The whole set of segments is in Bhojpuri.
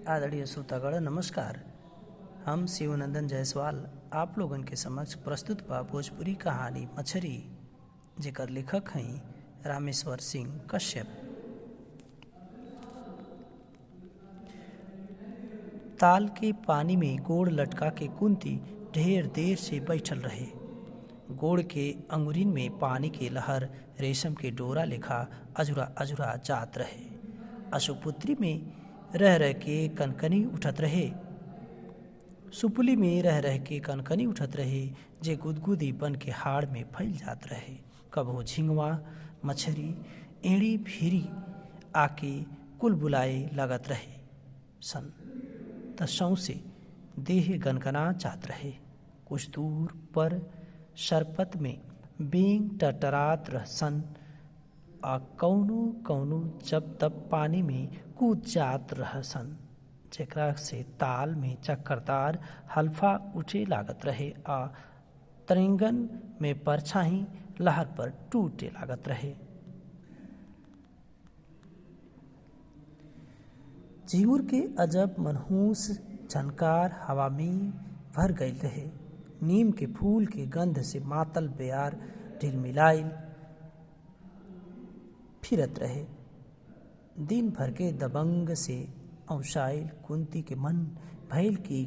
आदरणीय श्रोतागण नमस्कार। हम शिवनंदन जायसवाल आप लोगन के समक्ष प्रस्तुत बा भोजपुरी कहानी मछरी, जेकर लेखक हैं रामेश्वर सिंह कश्यप। ताल के पानी में गोड़ लटका के कुंती ढेर देर से बैठल रहे। गोड़ के अंगुरिन में पानी के लहर रेशम के डोरा लेखा अजुरा अजुरा जात रहे। अशुपुत्री में रह रह के कनकनी उठत रहे, सुपुली में रह रह के कनकनी उठत रहे, जे गुदगुदी बन के हाड़ में फैल जात रहे। कबो झिंगवा मछरी एड़ी भीरी आके कुल बुलाए लगत रहे सन त सौंसे देह गनगना जात रहे। कुछ दूर पर सरपत में बेंग टटरात रहसन आ कौनो कौनो जब तब पानी में कूद जात रहसन, जेकरा से ताल में चक्करदार हल्फा उठे लागत रहे आ तरिंगन में परछाई लहर पर टूटे लागत रहे। झींगुर के अजब मनहूस झनकार हवा में भर गई रहे। नीम के फूल के गंध से मातल बेयार ढिलमिलाइल फिरत रहे। दिन भर के दबंग से औसाइल कुंती के मन भैल की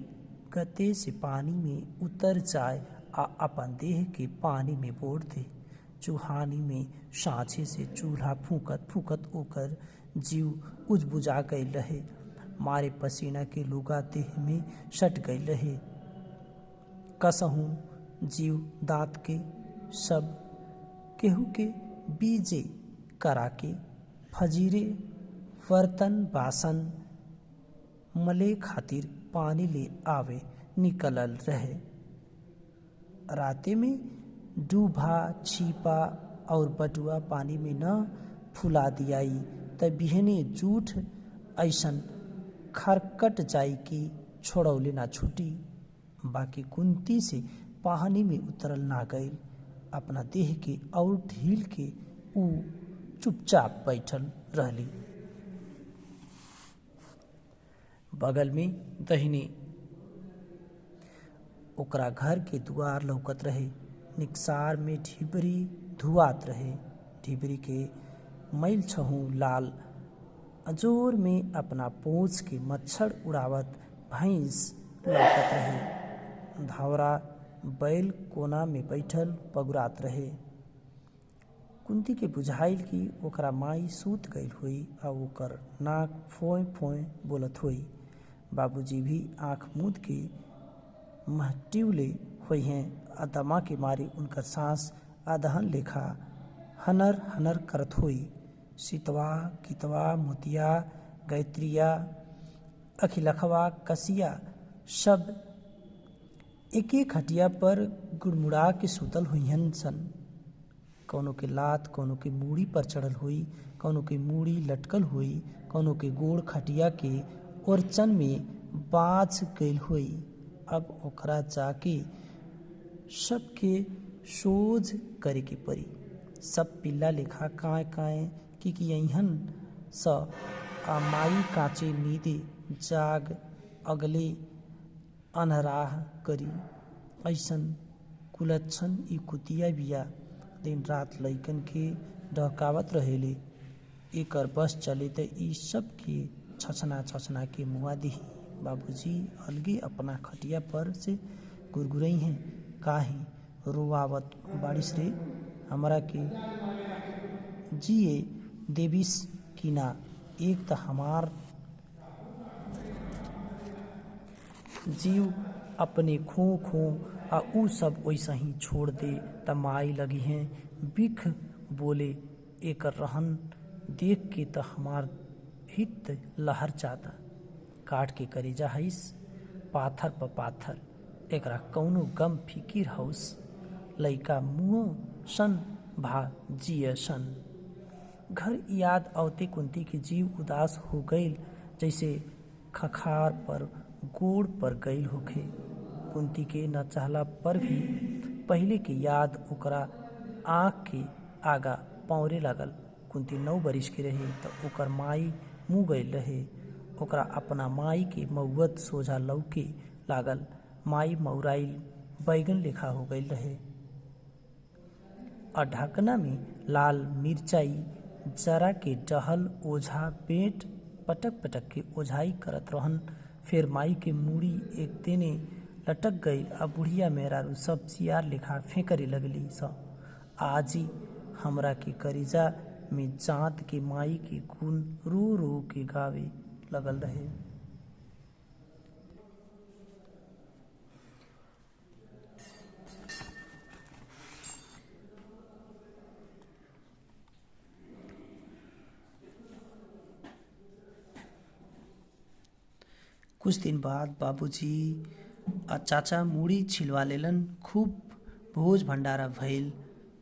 गते से पानी में उतर जाए आ अपन देह के पानी में बोड़ दे। चूहानी में साँचे से चूल्हा फूकत फूकत ओकर जीव उजबुजा गई रहे। मारे पसीना के लुगा देह में सट गई रहे। कसहूँ जीव दांत के सब केहू के बीजे करा के फजीरे बर्तन बासन मले खातिर पानी ले आवे निकलल रहे। राते में डूबा छिपा और बटुआ पानी में न फुला दियाई त बिहने जूठ ऐसन खरकट जाई कि छोड़ौले ना छूटी। बाकी कुंती से पानी में उतरल ना गईल। अपना देह के और ढील के ऊ चुपचाप बैठल रहली। बगल में दहिने ओकरा घर के दुआर लौकत रहे। निकसार में ढिबरी धुआत रहे। ढिबरी के मैल छहू लाल अजोर में अपना पूंछ के मच्छर उड़ावत भैंस लौकत रहे। धावरा बैल कोना में बैठल पगुरात रहे। कुंती के बुझाइल कि ओकरा माई सूत गईल हुई आ ओकर नाक फोय फोय बोलत हुई। बाबूजी भी आँख मूंद के महटिवले हुई हैं आ दमा के मारे उनकर सांस अदहन लेखा हनर हनर करत हुई। सितवा कितवा मोतिया गायत्रिया अखिलखवा कसिया सब एक एक खटिया पर गुड़मुड़ा के सुतल हुईहन सन। कौनो के लात कौनो के मूड़ी पर चढ़ल हुई, कौनो के मूड़ी लटकल हुई, कौनो के गोड़ खटिया के ओरचन में बाँच गईल हुई। अब ओकरा जाके सबके सोझ करे के पड़ी। सब पिल्ला लेखा काए काए कि अहन स आ माई काचे नींदे जाग अगले अनहराह करी। ऐसन कुलच्छन ई कुतिया बिया। दिन रात लइकन के डहकावत रहेले। एकर बस चले त ई सब के छछना छछना के मुआ दिही। बाबूजी अलगे अपना खटिया पर से गुरगुरई हैं। काहे रोआवत बारिश रे, हमरा के जिए देविस की ना। एक त हमार जीव अपने खो खो आ ऊ सब वैसा ही छोड़ दे त माई लगी हैं बिख बोले। एकर रहन देख के त हमार हित लहर जाता। काट के करेजा हईस पाथर प पाथर। एकरा कौनो गम फिकिर हौस। लइका मुँह सन भा जिय सन। घर याद आवते कुंती के जीव उदास हो गईल, जैसे खखार पर गोड़ पर गईल होखे। कुंती के न चाहला पर भी पहले के याद ओकरा आँख के आगा पौरे लागल। कुंती 9 बरिस के रही त ओकर माई मुँह गईल रहे। ओकरा अपना माई के मऊत सोझा लौके लागल। माई मौराइल बैगन लेखा हो गई रहे। और ढकना में लाल मिर्चाई जरा के डहल ओझा पेट पटक पटक के ओझाई करत रहन। फिर माई के मूड़ी एक तेने लटक गई। अब बुढ़िया मेहरारू सब सियार लेखा फेंकरे लगली स। आजी हमरा के करिजा में जात के माई के गुण रो रो के गावे लगल रहे। कुछ दिन बाद बाबूजी आ चाचा मूड़ी छिलवा लेलन। खूब भोज भंडारा भइल।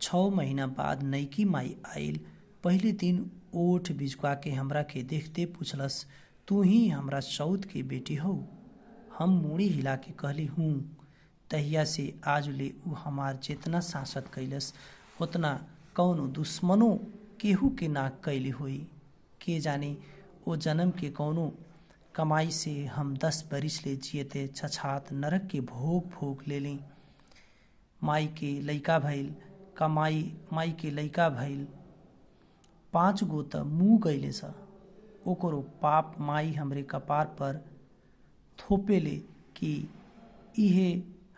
6 महीना बाद नईकी माई आइल। पहले दिन ओठ बिजवा के हमरा के देखते पूछलस, तू ही हमरा सौत के बेटी हो? हम मूड़ी हिला के कहली हूँ। तहिया से आज ले उ हमार जेतना सांसत कैलस उतना कौनो दुश्मनो केहू के ना कैली होई। के जाने ओ जन्म के कौनो कमाई से हम 10 बरिस ले जियते छछात नरक के भोग भोग लेली। माई के लइका भइल माई के लइका भइल 5 गो त मुँह गईले स। ओकरो पाप माई हमरे कपार पर थोपेले कि इहे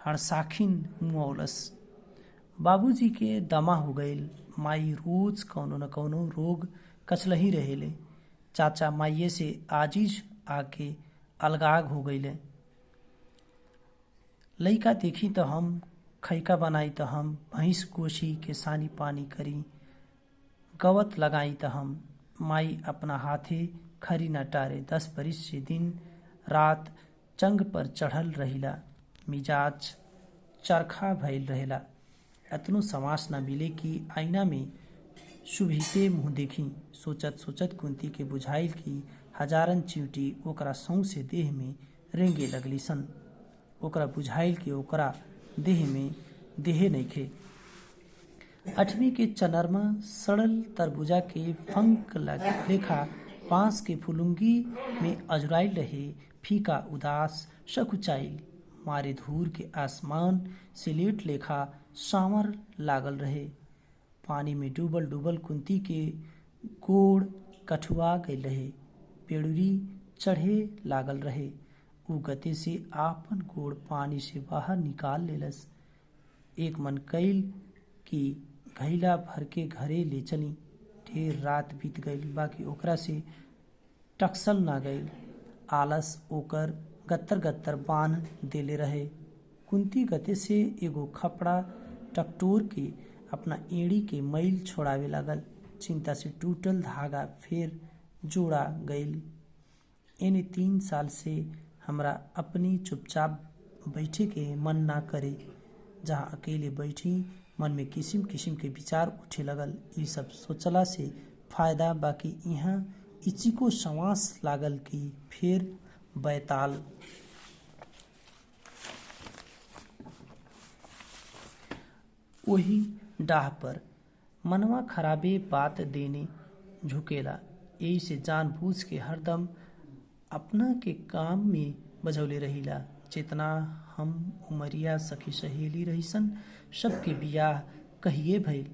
हड़साखिन मुआवलस। बाबूजी के दमा हो गईल। माई रोज कौनो न कौनो रोग कचलही रहेले। चाचा माइये से आजीज आके अलगाग हो गईले। लइका देखी त हम, खैका बनाई त हम, भैंस गोशी के सानी पानी करी, गवत लगाई त हम। माई अपना हाथे खरी न टारे। 10 बरिस से दिन रात चंग पर चढ़ल रहिला। मिजाज चरखा भइल रहेला। अतनो समास न मिले कि आईना में सुभीते मुँह देखी। सोचत सोचत कुंती के बुझाइल कि हजारन चिंटी ओकरा सौंसे देह में रेंगे लगली सन। ओकरा बुझाइल कि ओकरा देह में देहे नइखे। 8वीं के चनरमा सड़ल तरबूजा के फंक लेखा बांस के फुलुंगी में अजुराइल रहे। फीका उदास सकुचाइल मारे धूर के आसमान सिलेट लेखा सांवर लागल रहे। पानी में डूबल डूबल कुंती के गोड़ कठुआ गईल रहे। पेड़ुरी चढ़े लागल रहे। उ गति से आपन गोड़ पानी से बाहर निकाल लेलस। एक मन कईल कि घैला भर के घरे ले चली। ढेर रात बीत गईल बाकी ओकरा से टक्सल ना गईल। आलस ओकर गत्तर गत्तर बांध देले रहे। कुंती गते से एगो खपड़ा टकटोर के अपना एड़ी के मैल छोड़ावे लागल। चिंता से टूटल धागा फिर जोड़ा गईल। एने 3 साल से हमरा अपनी चुपचाप बैठे के मन ना करे। जहाँ अकेले बैठी मन में किसिम किसिम के विचार उठे लगल। ई सब सोचला से फायदा बाकी यहाँ इचिको सवास लागल कि फिर बैताल। वही डाह पर मनवा खराबे बात देने झुकेला। यही से जानबूझ के हरदम अपना के काम में बजौले रहिला। जितना हम उमरिया सखी सहेली रहीसन सबके बियाह कहिए भइल।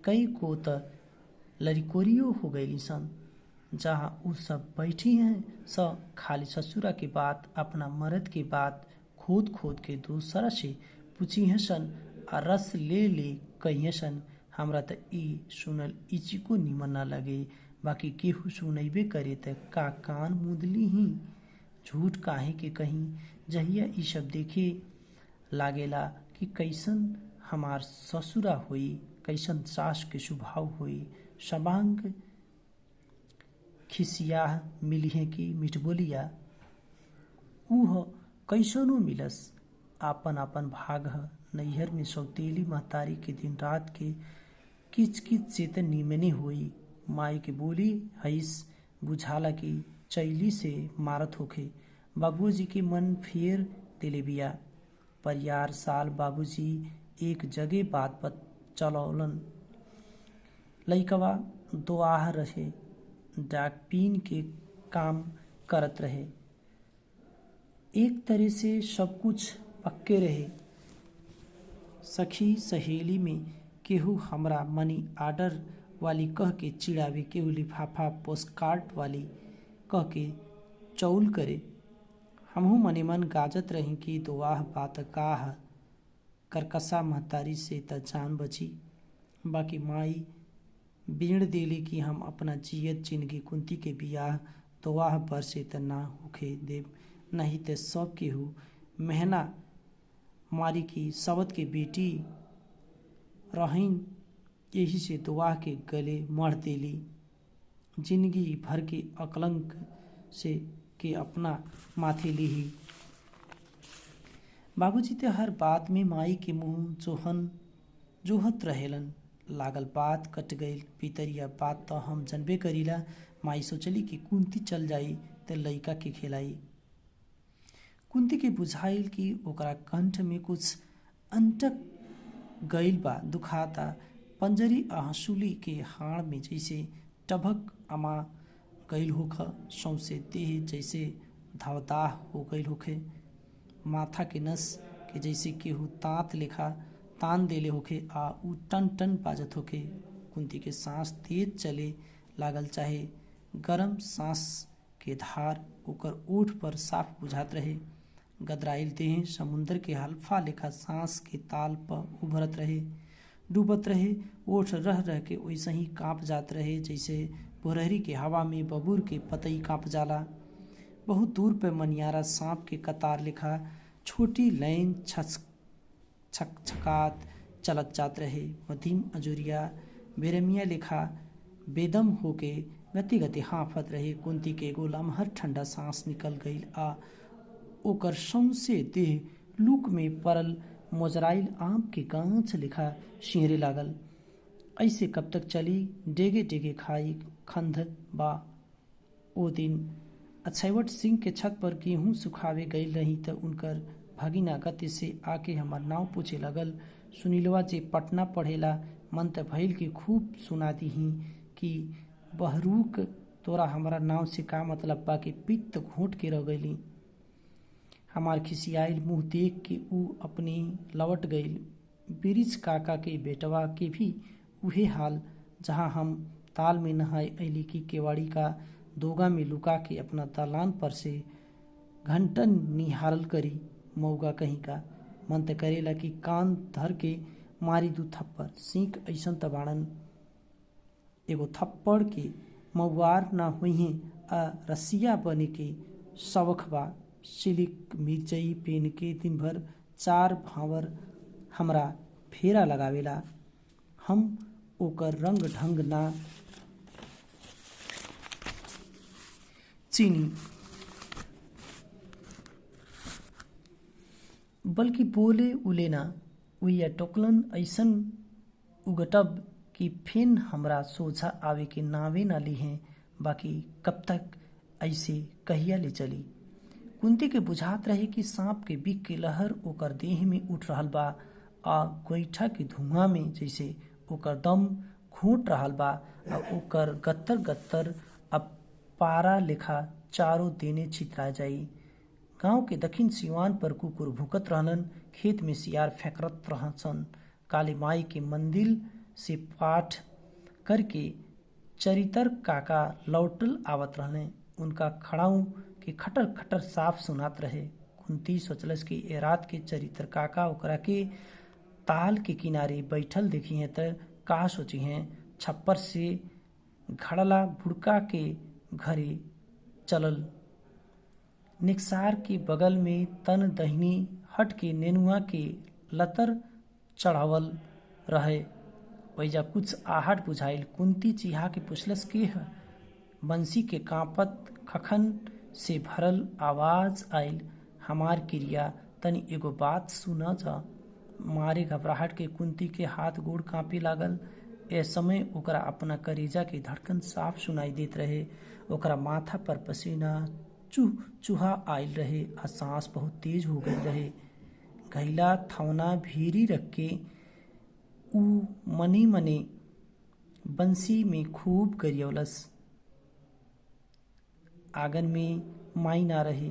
कई को त लड़कोरियो हो गईली सन। जहाँ उ सब बैठी हैं खाली ससुरा के बात अपना मर्द के बात खोद खोद के दूसरा से पूछी हैं सन आ रस ले ले कही सन। हमरा त ई सुनल इचिको निमन ना लगे बाकी केहू सुनैबे करे त का कान मुदली ही। झूठ काहे के कहीं जहिया ई सब देखे लागेला कि कैसन हमार ससुरा होई, कैसन सास के स्वभाव होई। सबांग खिसिया मिलिहे की मिठबोलिया उह कैसनो मिलस। आपन आपन भाग ह। नैहर में सौतेली महतारी के दिन रात के किच किच से त निमने होई। माई के बोली हईस बुझाला कि चैली से मारत होखे। बाबूजी के मन फेर दिले बिया। पर यार साल बाबूजी एक जगह बात पर चलौलन। लइकवा दोआह रहे। डाक पीन के काम करत रहे। एक तरह से सब कुछ पक्के रहे। सखी सहेली में केहू हमरा मनी आर्डर वाली कह के चिड़ावे, केहू लिफाफा पोस्टकार्ड वाली कह के चौल करे। हमहू मने मन गाजत रही कि दुआह बात काह करकसा महतारी से त जान बची। बाकी माई बीण देली कि हम अपना जियत जिंदगी कुंती के बियाह दुआह पर से त ना होखे देव, नहीं ते सब केहू मेहना मारी की सबत के बेटी रहीन, यही से दुआह के गले मढ़ देली। जिंदगी भर के अकलंक से के अपना माथे लीही। बाबूजी ते हर बात में माई के मुंह जोहत रहेलन। लागल बात कट गईल, पितरिया बात तो हम जनबे करीला। माई सोचली कि कुंती चल जाई ते लइका के खिलाई। कुंती के बुझाइल कि ओकरा कंठ में कुछ अंटक गईल बा, दुखाता। पंजरी आंसुली के हाड़ में जैसे टभक अमा गईल होख, सौंसे देह जैसे धावदाह हो गईल होखे। माथा के नस के जैसे केहू तात लेखा तान देले होखे आ उ टन टन बाजत होखे। कुंती के सांस तेज चले लागल, चाहे गरम सांस के धार ओकर ओठ पर साफ बुझात रहे। गदराइल देह समुंदर के हल्फा लेखा सांस के ताल पर उभरत रहे, डूबत रहे। ओठ रह रह के वैसे ही कांप जात रहे जैसे भोरहरी के हवा में बबूर के पतई कांप जाला। बहुत दूर पे मनियारा सांप के कतार लेखा छोटी लाइन छकछकात चलत जात रहे। मध्यम अजुरिया बेरमिया लेखा बेदम होके गति गति हाफत रहे। कुंती के एगो लमहर ठंडा सांस निकल गईल आ ओकर सौंसे देह लूक में परल मोजराइल आम के गांच लेखा सिहरे लागल। ऐसे कब तक चली, डेगे डेगे खाई खंध बा। ओ दिन अछैवट सिंह के छत पर गेहूं सुखावे गईल रही त उनकर भगिना गति से आके हमार नाव पूछे लगल। सुनीलवा जे पटना पढ़ेला, मन त भइल कि खूब सुना दीही कि बहरूक तोरा हमारा नाव से का मतलब बा कि पित्त घोट के रह गईली। हमार खिसियाइल मुंह देख के ऊ अपनी लौट गईल। बिरिज काका के बेटवा के भी उहे हाल, जहाँ हम ताल में नहाए अली की केवाड़ी का दोगा में लुका के अपना दालान पर से घंटन निहारल करी। मौगा कहीं का मन त करेला कि कान धर के मारी दू थप्पड़। सीख ऐसन तबाड़न एगो थप्पड़ के मौवार ना हुई आ रसिया बने के शवख बा। सिलिक मिर्चई पेन के दिन भर 4 भावर हमरा फेरा लगावेला। हम ओकर रंग ढंग ना चीनी, बल्कि बोले उले ना उइया टोकलन ऐसन उगटब कि फेन हमरा सोझा आवे के नावे ना ली हैं। बाकी कब तक ऐसे कहिया ले चली। कुंती के बुझात रहे कि सांप के बिख के लहर ओकर देह में उठ रहल बा आ गोईठा के धुआं में जैसे ओकर दम घोट रहल बा आ ओकर गत्तर गत्तर अब पारा लेखा चारों देने छितरा जाई। गांव के दक्षिण सिवान पर कुकुर भूकत रहलन, खेत में सियार फेंकरत रहसन। काली माई के मंदिर से पाठ करके चरितर काका लौटल आवत रहले। उनका खड़ाऊ के खटर खटर साफ सुनात रहे। कुंती सोचलस कि ए रात के चरित्र काका ओकरा के ताल के किनारे बैठल देखी हैं त का सोची हैं। छप्पर से घड़ला बुड़का के घरे चलल। निकसार के बगल में तन दहिनी हट के नेनुआ के लतर चढ़ावल रहे। वैजा कुछ आहट बुझाइल। कुंती चिहा के पुछलस के ह। बंसी के कांपत खखन से भरल आवाज आइल, हमार क्रिया तनी एगो बात सुना जा। मारे घबराहट के कुंती के हाथ गोड़ कांपे लागल। ए समय ओकरा अपना करेजा के धड़कन साफ सुनाई देत रहे। ओकरा माथा पर पसीना चूहा आइल रहे आ सांस बहुत तेज हो गई रहे। घैला थवना भीरी रख के ऊ मने मने बंसी में खूब गरियौलस। आंगन में माई ना रहे।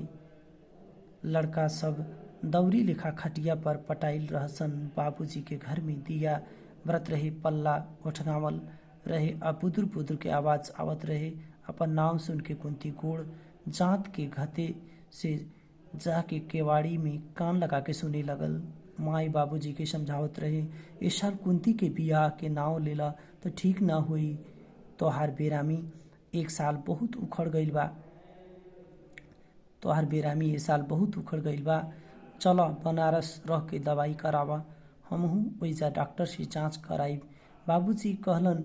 लड़का सब दौरी लेखा खटिया पर पटाइल रहसन। बाबूजी के घर में दिया व्रत रहे, पल्ला ओठगावल रहे, अब बुदुर बुदुर के आवाज आवत रहे। अपन नाम सुन के कुंती गोड़ जात के घते से जाके केवाड़ी में कान लगा के सुने लगल। माई बाबूजी के समझावत रहे, ए साल कुंती के बियाह के नाव लेला तो ठीक ना हुई। तोहार बेरामी एक साल बहुत उखड़ गईल बा। तोहार बेरामी ए साल बहुत उखड़ गईल बा। चल बनारस रह के दवाई करावा, हमहू ओइजा डॉक्टर से जांच कराई। बाबूजी कहलन,